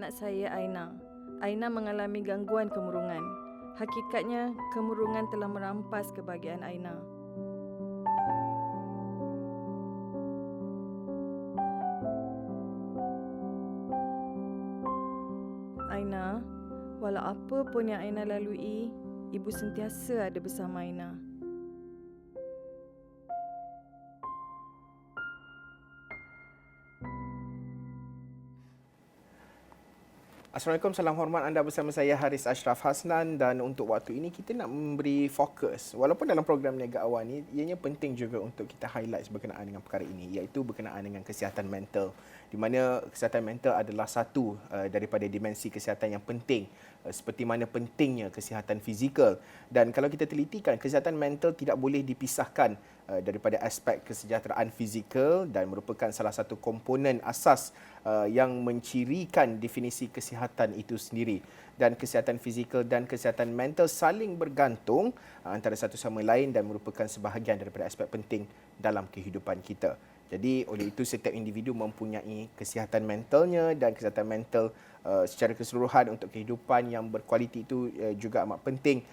anak saya Aina. Aina mengalami gangguan kemurungan. Hakikatnya, kemurungan telah merampas kebahagiaan Aina. Aina, walau apa pun yang Aina lalui, ibu sentiasa ada bersama Aina. Assalamualaikum, salam hormat, anda bersama saya Haris Ashraf Hasnan, dan untuk waktu ini kita nak memberi fokus, walaupun dalam program Niaga Awal ni ianya penting juga untuk kita highlight berkenaan dengan perkara ini, iaitu berkenaan dengan kesihatan mental, di mana kesihatan mental adalah satu daripada dimensi kesihatan yang penting, seperti mana pentingnya kesihatan fizikal. Dan kalau kita telitikan, kesihatan mental tidak boleh dipisahkan daripada aspek kesejahteraan fizikal dan merupakan salah satu komponen asas yang mencirikan definisi kesihatan itu sendiri. Dan kesihatan fizikal dan kesihatan mental saling bergantung antara satu sama lain dan merupakan sebahagian daripada aspek penting dalam kehidupan kita. Jadi oleh itu setiap individu mempunyai kesihatan mentalnya, dan kesihatan mental secara keseluruhan untuk kehidupan yang berkualiti itu juga amat penting,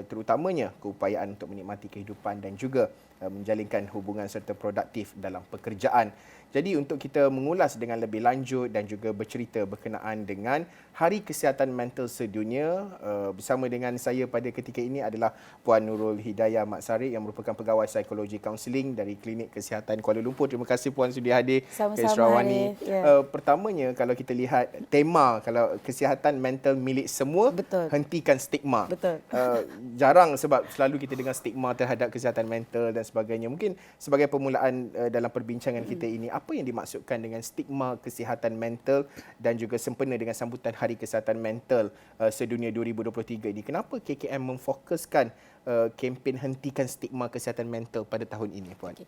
terutamanya keupayaan untuk menikmati kehidupan dan juga menjalinkan hubungan serta produktif dalam pekerjaan. Jadi untuk kita mengulas dengan lebih lanjut dan juga bercerita berkenaan dengan Hari Kesihatan Mental Sedunia, bersama dengan saya pada ketika ini adalah Puan Nurul Hidayah Mat Sarik yang merupakan pegawai psikologi kaunseling dari Klinik Kesihatan Kuala Lumpur. Terima kasih Puan sudi hadir ke Sarawani. Pertamanya kalau kita lihat tema, kalau kesihatan mental milik semua, betul, hentikan stigma. Betul. Jarang sebab selalu kita dengar stigma terhadap kesihatan mental dan sebagainya. Mungkin sebagai permulaan dalam perbincangan kita ini, apa yang dimaksudkan dengan stigma kesihatan mental dan juga sempena dengan sambutan Hari Kesihatan Mental Sedunia 2023 ini? Kenapa KKM memfokuskan kempen hentikan stigma kesihatan mental pada tahun ini, Puan? Okay.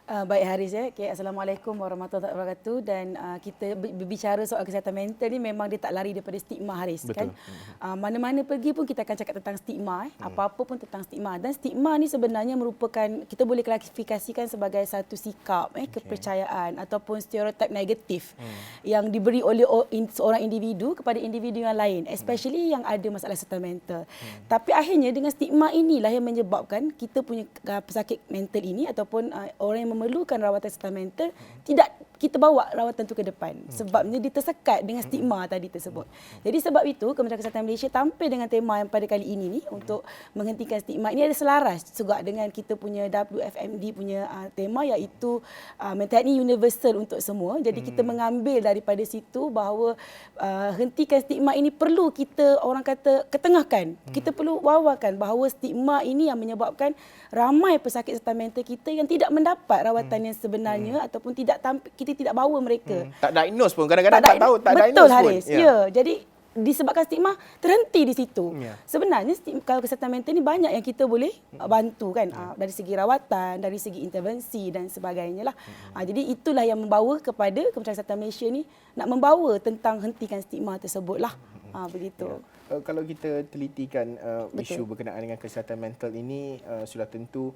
Baik Haris ya. Okay. Assalamualaikum warahmatullahi wabarakatuh. Dan kita berbicara soal kesihatan mental ni memang dia tak lari daripada stigma, Haris. Betul. Kan? Mana-mana pergi pun kita akan cakap tentang stigma. Apa-apa pun tentang stigma. Dan stigma ni sebenarnya merupakan, kita boleh klasifikasikan sebagai satu sikap, kepercayaan ataupun stereotip negatif yang diberi oleh seorang individu kepada individu yang lain, especially yang ada masalah kesihatan mental. Tapi akhirnya dengan stigma inilah yang menyebabkan kita punya pesakit mental ini ataupun orang yang memerlukan rawatan kesihatan mental tidak kita bawa rawatan itu ke depan. Sebabnya dia tersekat dengan stigma tadi tersebut. Jadi sebab itu Kementerian Kesihatan Malaysia tampil dengan tema yang pada kali ini ni untuk menghentikan stigma. Ini ada selaras juga dengan kita punya WFMD punya tema, iaitu mental health ni universal untuk semua. Jadi kita mengambil daripada situ bahawa hentikan stigma ini perlu kita orang kata ketengahkan. Kita perlu wawakan bahawa stigma ini yang menyebabkan ramai pesakit kesihatan mental kita yang tidak mendapat rawatan yang sebenarnya ataupun kita tidak bawa mereka. Tak diagnose pun, kadang-kadang tak tahu, tak diagnose pun. Betul Haris. Ya, jadi disebabkan stigma terhenti di situ. Sebenarnya kalau kesihatan mental ni banyak yang kita boleh bantu kan, dari segi rawatan, dari segi intervensi dan sebagainya lah. Jadi itulah yang membawa kepada Kementerian Kesihatan Malaysia ni nak membawa tentang hentikan stigma tersebut lah. Begitu. Kalau kita telitikan isu berkenaan dengan kesihatan mental ini, sudah tentu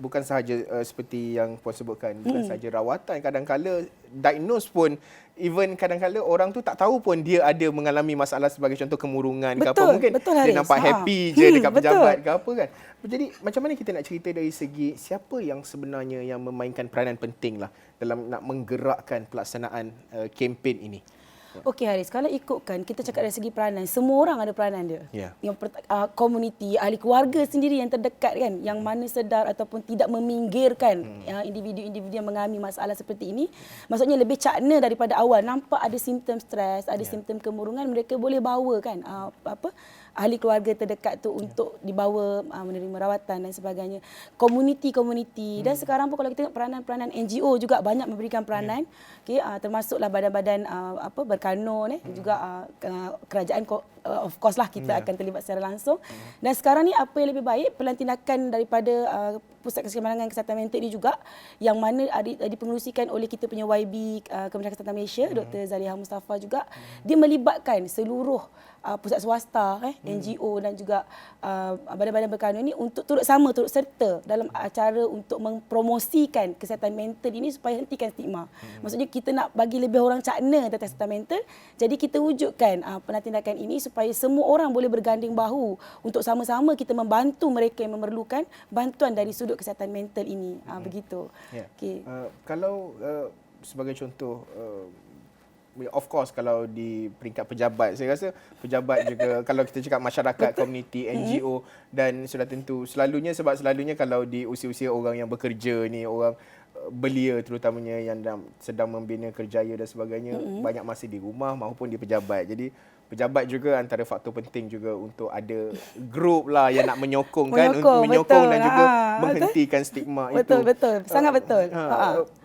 bukan sahaja seperti yang Puan sebutkan, bukan sahaja rawatan, kadang-kala diagnose pun, even kadang-kala orang tu tak tahu pun dia ada mengalami masalah sebagai contoh kemurungan ke apa. Mungkin dia nampak happy je dekat pejabat ke apa kan. Jadi macam mana kita nak cerita dari segi siapa yang sebenarnya yang memainkan peranan penting lah dalam nak menggerakkan pelaksanaan kempen ini? Okey Haris, kalau ikutkan kita cakap dari segi peranan, semua orang ada peranan dia. Yang komuniti, ahli keluarga sendiri yang terdekat kan, yang mana sedar ataupun tidak meminggirkan individu-individu yang mengalami masalah seperti ini. Maksudnya lebih cakna daripada awal, nampak ada simptom stres, ada simptom kemurungan, mereka boleh bawa kan ahli keluarga terdekat tu untuk dibawa menerima rawatan dan sebagainya. Komuniti-komuniti dan sekarang pun kalau kita tengok peranan-peranan NGO juga banyak memberikan peranan. Termasuklah badan-badan berkanun juga kerajaan, of course lah kita akan terlibat secara langsung. Dan sekarang ni apa yang lebih baik, pelantikan daripada Pusat Kemalangan Kesihatan Mental ini juga, yang mana dipengerusikan oleh kita punya YB Kementerian Kesihatan Malaysia, Dr. Zaliha Mustafa juga. Dia melibatkan seluruh pusat swasta, NGO dan juga badan-badan berkanun ini untuk turut serta dalam acara untuk mempromosikan kesihatan mental ini supaya hentikan stigma. Maksudnya kita nak bagi lebih orang cakna tentang kesihatan mental, jadi kita wujudkan tindakan ini supaya semua orang boleh berganding bahu untuk sama-sama kita membantu mereka yang memerlukan bantuan dari sudut kesihatan mental ini. Begitu. Yeah. Okay. Kalau sebagai contoh, of course kalau di peringkat pejabat, saya rasa pejabat juga kalau kita cakap masyarakat, komuniti, NGO dan sudah tentu selalunya kalau di usia-usia orang yang bekerja ni, orang belia terutamanya yang sedang membina kerjaya dan sebagainya, banyak masa di rumah maupun di pejabat. Jadi pejabat juga antara faktor penting juga untuk ada grup lah yang nak menyokong dan juga menghentikan stigma itu. Betul. Sangat betul.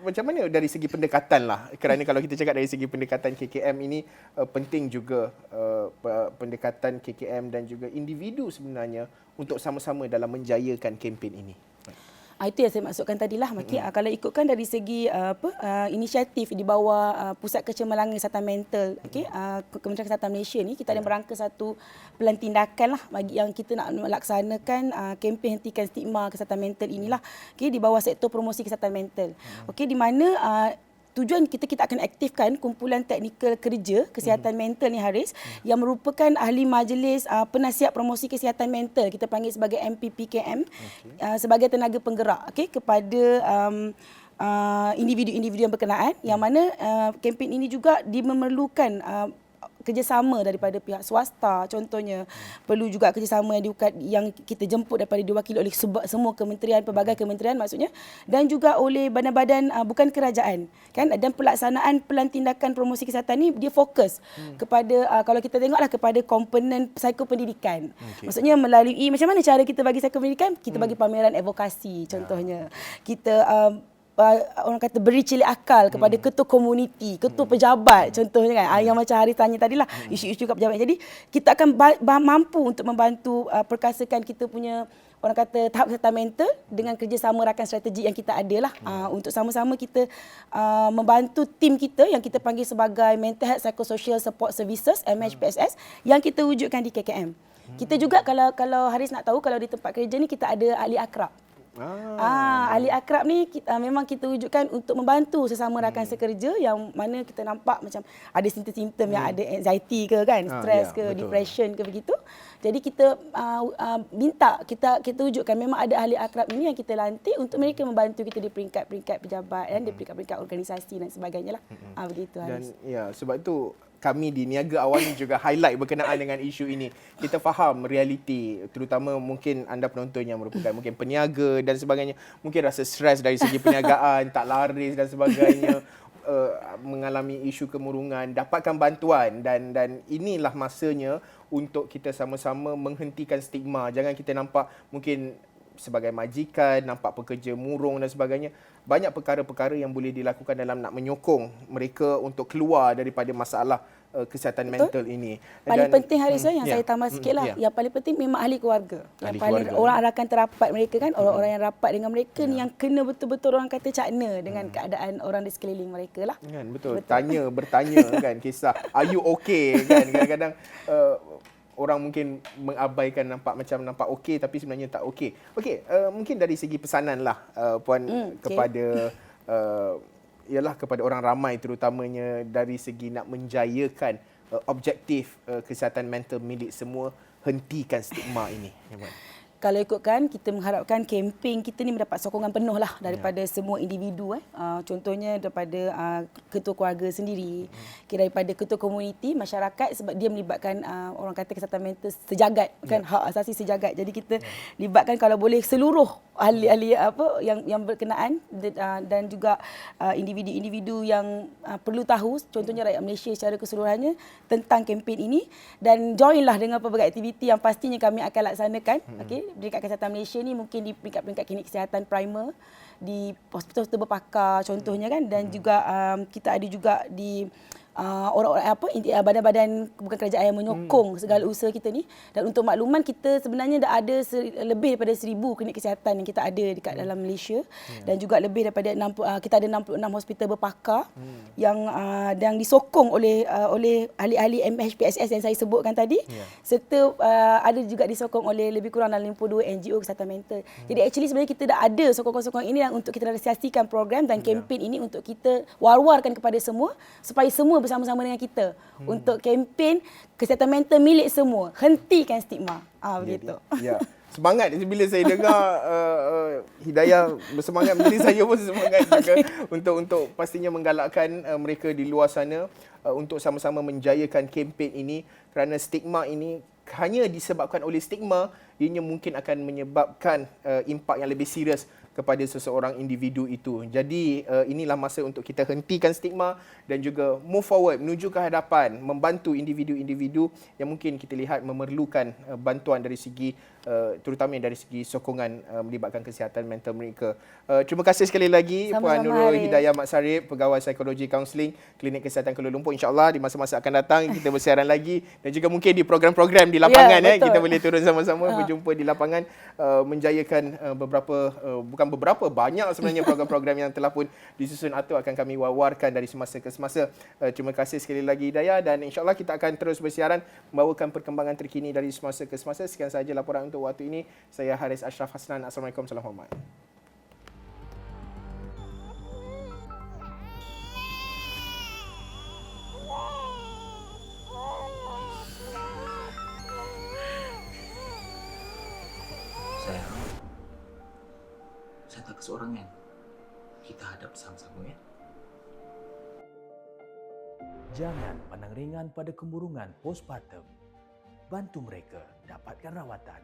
Macam mana dari segi pendekatan lah? Kerana kalau kita cakap dari segi pendekatan KKM ini penting juga pendekatan KKM dan juga individu sebenarnya untuk sama-sama dalam menjayakan kempen ini. Itu yang saya maksudkan tadilah. Kalau ikutkan dari segi inisiatif di bawah Pusat Kecemerlangan Kesihatan Mental, Kementerian Kesihatan Malaysia ni, kita ada merangka satu pelan tindakan lah bagi yang kita nak melaksanakan kempen hentikan stigma kesihatan mental inilah, di bawah sektor promosi kesihatan mental. Di mana tujuan kita akan aktifkan kumpulan teknikal kerja kesihatan mental ni, Haris, yang merupakan ahli majlis penasihat promosi kesihatan mental, kita panggil sebagai MPPKM, sebagai tenaga penggerak kepada individu-individu yang berkenaan, yang mana kempen ini juga memerlukan kerjasama daripada pihak swasta. Contohnya perlu juga kerjasama yang kita jemput daripada diwakili oleh semua kementerian, pelbagai kementerian maksudnya, dan juga oleh badan-badan bukan kerajaan, dan pelaksanaan pelan tindakan promosi kesihatan ni dia fokus kepada kalau kita tengoklah kepada komponen psikopendidikan. Maksudnya melalui macam mana cara kita bagi psikopendidikan, kita bagi pameran advokasi contohnya. Kita orang kata beri cilik akal kepada ketua komuniti, ketua pejabat contohnya yang macam Haris tanya tadilah, isu-isu kat pejabat. Jadi kita akan mampu untuk membantu perkasakan kita punya orang kata tahap kesihatan mental dengan kerjasama rakan strategi yang kita ada lah, untuk sama-sama kita membantu tim kita yang kita panggil sebagai Mental Health Psychosocial Support Services, MHPSS, yang kita wujudkan di KKM. Kita juga kalau Haris nak tahu, kalau di tempat kerja ni kita ada ahli akrab. Ahli akrab ni memang kita wujudkan untuk membantu sesama rakan sekerja yang mana kita nampak macam ada simptom-simptom yang ada anxiety ke stres ke depression ke begitu. Jadi kita minta kita wujudkan memang ada ahli akrab ini yang kita lantik untuk mereka membantu kita di peringkat-peringkat pejabat dan di peringkat-peringkat organisasi dan sebagainya lah. Begitu Haris. Dan sebab itu kami di Niaga Awal ni juga highlight berkenaan dengan isu ini. Kita faham realiti, terutama mungkin anda penonton yang merupakan mungkin peniaga dan sebagainya, mungkin rasa stres dari segi perniagaan, tak laris dan sebagainya, mengalami isu kemurungan, dapatkan bantuan dan inilah masanya untuk kita sama-sama menghentikan stigma. Jangan kita nampak mungkin sebagai majikan, nampak pekerja murung dan sebagainya. Banyak perkara-perkara yang boleh dilakukan dalam nak menyokong mereka untuk keluar daripada masalah kesihatan mental ini. Paling penting Haris, yang saya tambah sikitlah, yang paling penting memang ahli keluarga. Yang paling orang rakan terapat mereka orang-orang yang rapat dengan mereka ni yang kena betul-betul orang kata cakna dengan keadaan orang di sekeliling mereka lah. Betul. Bertanya kisah, are you okay kadang-kadang orang mungkin mengabaikan, nampak okey tapi sebenarnya tak okey. Okey, mungkin dari segi pesanan lah Puan kepada kepada orang ramai, terutamanya dari segi nak menjayakan objektif kesihatan mental milik semua, hentikan stigma ini. Kalau ikutkan, kita mengharapkan kempen kita ni mendapat sokongan penuh lah daripada semua individu. Contohnya daripada ketua keluarga sendiri, daripada ketua komuniti, masyarakat, sebab dia melibatkan orang kata kesihatan mental sejagat, hak asasi sejagat. Jadi kita libatkan kalau boleh seluruh ahli-ahli yang berkenaan dan juga individu-individu yang perlu tahu, contohnya rakyat Malaysia secara keseluruhannya tentang kempen ini, dan joinlah dengan pelbagai aktiviti yang pastinya kami akan laksanakan. Peringkat Kesihatan Malaysia ni mungkin di peringkat-peringkat klinik kesihatan primer, di hospital-hospital berpakar contohnya dan juga kita ada juga di badan-badan bukan kerajaan yang menyokong segala usaha kita ni. Dan untuk makluman, kita sebenarnya dah ada lebih daripada 1,000 klinik kesihatan yang kita ada dekat dalam Malaysia, dan juga lebih daripada 60, kita ada 66 hospital berpakar yang disokong oleh ahli-ahli MHPSS yang saya sebutkan tadi, serta ada juga disokong oleh lebih kurang dalam 52 NGO kesihatan mental. Jadi actually sebenarnya kita dah ada sokong-sokong ini untuk kita realisasikan program dan kempen ini untuk kita war-warkan kepada semua, supaya semua bersama-sama dengan kita untuk kempen kesihatan mental milik semua. Hentikan stigma. Begitu. Ya. Semangat bila saya dengar Hidayah bersemangat, menjadi saya pun semangat juga untuk pastinya menggalakkan mereka di luar sana untuk sama-sama menjayakan kempen ini, kerana stigma ini hanya disebabkan oleh stigma, ianya mungkin akan menyebabkan impak yang lebih serius kepada seseorang individu itu. Jadi inilah masa untuk kita hentikan stigma dan juga move forward menuju ke hadapan, membantu individu-individu yang mungkin kita lihat memerlukan bantuan dari segi terutama dari segi sokongan melibatkan kesihatan mental mereka. Terima kasih sekali lagi Puan Nurul Hidayah Mat Sarip, Pegawai Psikologi Kaunseling Klinik Kesihatan Kuala Lumpur. InsyaAllah di masa-masa akan datang kita bersiaran lagi, dan juga mungkin di program-program di lapangan kita boleh turun sama-sama berjumpa di lapangan, menjayakan banyak sebenarnya program-program yang telah pun disusun atau akan kami wawarkan dari semasa ke semasa. Terima kasih sekali lagi Hidayah, dan insyaAllah kita akan terus bersiaran membawakan perkembangan terkini dari semasa ke semasa. Sekian sahaja laporan untuk waktu ini. Saya Haris Ashraf Hasnan. Assalamualaikum, salam hormat. Saya tak keseorangan. Kita hadap bersama-sama ya. Jangan pandang ringan pada kemurungan postpartum. Bantu mereka dapatkan rawatan.